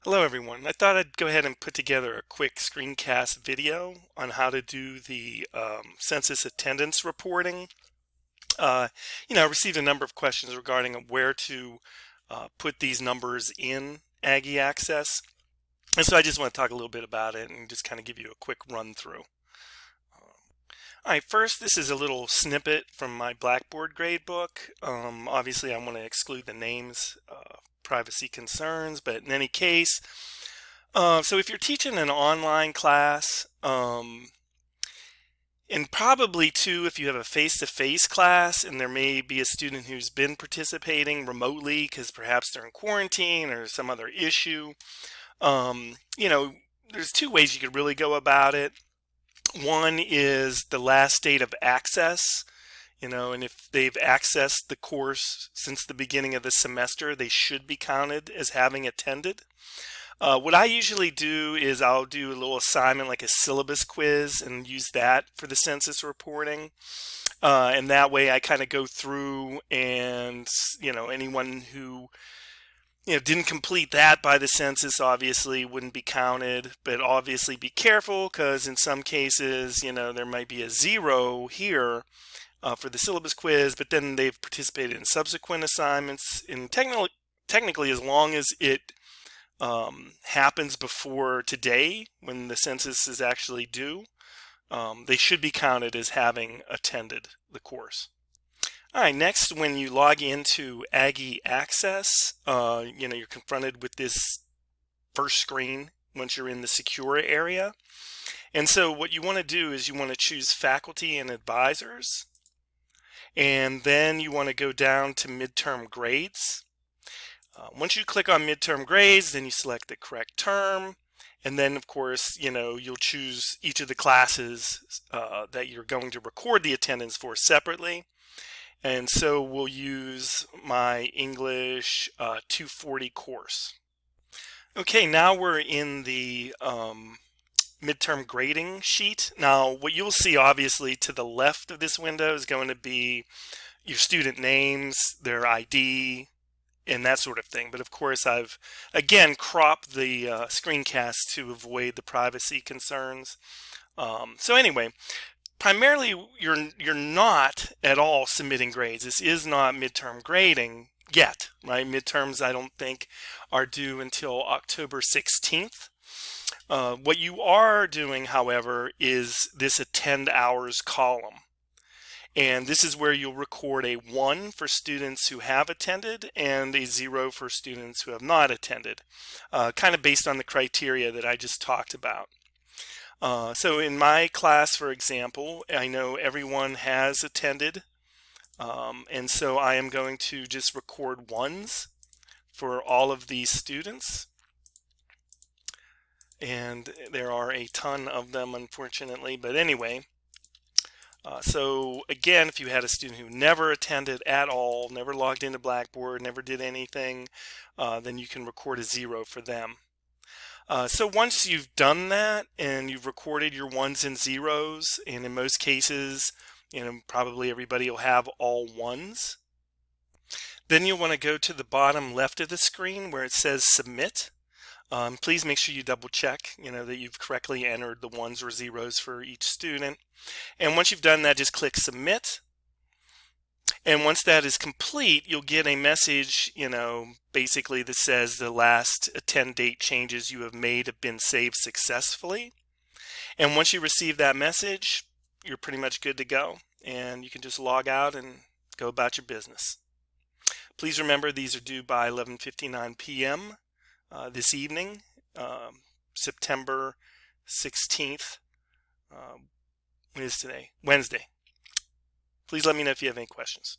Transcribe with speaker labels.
Speaker 1: Hello everyone. I thought I'd go ahead and put together a quick screencast video on how to do the census attendance reporting. Uh, I received a number of questions regarding where to put these numbers in Aggie Access. And so I just want to talk a little bit about it and just kind of give you a quick run through. All right, first, this is a little snippet from my Blackboard gradebook. Obviously, I want to exclude the names, privacy concerns, but in any case, so if you're teaching an online class, and probably too, if you have a face-to-face class and there may be a student who's been participating remotely because perhaps they're in quarantine or some other issue, um, you know, there's two ways you could really go about it. One is the last date of access, and if they've accessed the course since the beginning of the semester, they should be counted as having attended. What I usually do is I'll do a little assignment like a syllabus quiz and use that for the census reporting. And that way I kind of go through and, anyone who, didn't complete that by the census obviously wouldn't be counted, but obviously be careful because in some cases, there might be a 0 here for the syllabus quiz, but then they've participated in subsequent assignments. And technically, as long as it happens before today when the census is actually due, they should be counted as having attended the course. All right, next, when you log into Aggie Access, you're confronted with this first screen once you're in the secure area. And so what you want to do is you want to choose faculty and advisors, and then you want to go down to midterm grades. Once you click on midterm grades, then you select the correct term, and then of course, you'll choose each of the classes that you're going to record the attendance for separately. And so we'll use my English 240 course. Okay, now we're in the midterm grading sheet. Now, what you'll see obviously to the left of this window is going to be your student names, their ID, and that sort of thing. But of course, I've again cropped the screencast to avoid the privacy concerns. So anyway, primarily you're not at all submitting grades. This is not midterm grading yet, right? Midterms I don't think are due until October 16th. What you are doing, however, is this attend hours column. And this is where you'll record a 1 for students who have attended and a 0 for students who have not attended, kind of based on the criteria that I just talked about. So in my class, for example, I know everyone has attended, and so I am going to just record 1s for all of these students. And there are a ton of them, unfortunately, but anyway. So again, if you had a student who never attended at all, never logged into Blackboard, never did anything, then you can record a 0 for them. So once you've done that and you've recorded your 1s and 0s, and in most cases, probably everybody will have all 1s, then you'll want to go to the bottom left of the screen where it says submit. Please make sure you double check, that you've correctly entered the 1s or 0s for each student. And once you've done that, just click submit. And once that is complete, you'll get a message, basically that says the last attend date changes you have made have been saved successfully. And once you receive that message, you're pretty much good to go. And you can just log out and go about your business. Please remember these are due by 11:59 p.m. This evening, September 16th. When is today? Wednesday. Please let me know if you have any questions.